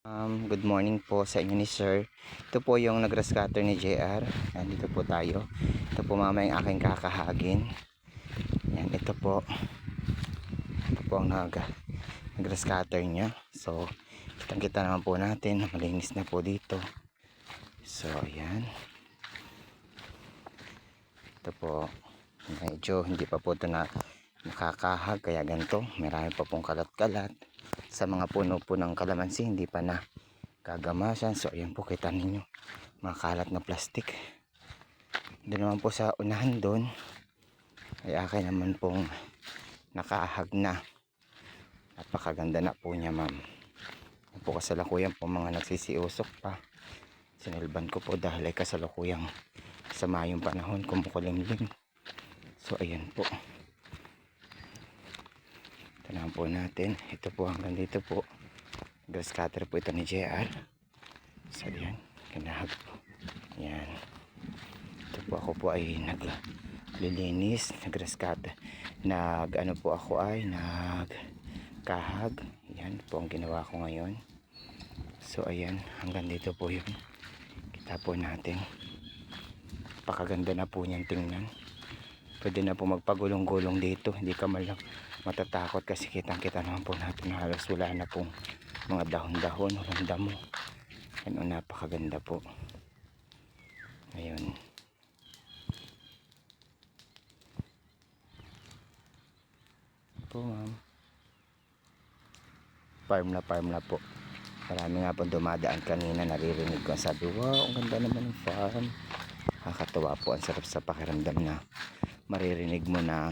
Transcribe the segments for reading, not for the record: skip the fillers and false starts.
Good morning po sa inyo ni Sir. Ito po yung nag-grass cutter ni JR. Nandito po tayo. Ito po mama yung aking kakahagin. Yan, ito po. Ito po ang nag-grass cutter niya. So, kitang-kita naman po natin. Malinis na po dito. So, ayan. Ito po. Medyo hindi pa po ito nakakahag. Kaya ganito. Marami pa pong kalat-kalat. Sa mga puno po ng kalamansi, hindi pa na gagamasan. So ayan po, kita ninyo mga kalat na plastic. Doon naman po sa unahan doon ay akin naman pong nakaahag na. Napakaganda na po niya, ma'am. Yan po kasalukuyan po mga nagsisiusok pa. Sinilban ko po dahil ay kasalukuyang sa mayong panahon, kumukulimlim. So ayan po, tanahan po natin. Ito po hanggang dito po. Grass cutter po ito ni JR. So yan, kinahag po. Yan. Ito po, ako po ay naglilinis, nag-grass cutter. Ano po ako ay nagkahag. Yan po ang ginawa ko ngayon. So ayan, hanggang dito po yun. Kita po natin. Pakaganda na po niyan tingnan. Pwede na po magpagulong-gulong dito. Hindi ka malang matatakot kasi kitang-kita naman po natin na halos wala na pong mga dahon-dahon, walang damo. Yan o, napakaganda po. Ngayon. Po, ma'am. Farm na po. Marami nga po dumadaan kanina, naririnig ko. Sabi, wow, ang ganda naman ng farm. Nakakatuwa po, ang sarap sa pakiramdam na maririnig mo na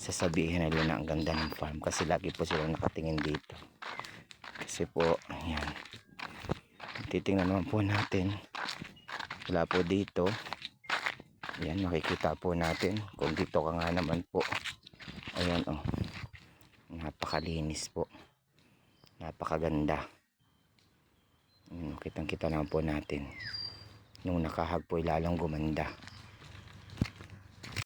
sasabihin nila na ang ganda ng farm. Kasi lagi po silang nakatingin dito. Kasi po, ayan. Titingnan naman po natin. Wala po dito. Ayan, makikita po natin. Kung dito ka nga naman po. Ayan, oh. Napakalinis po. Napakaganda. Kitang-kita naman po natin. Nung nakahag po, lalong gumanda.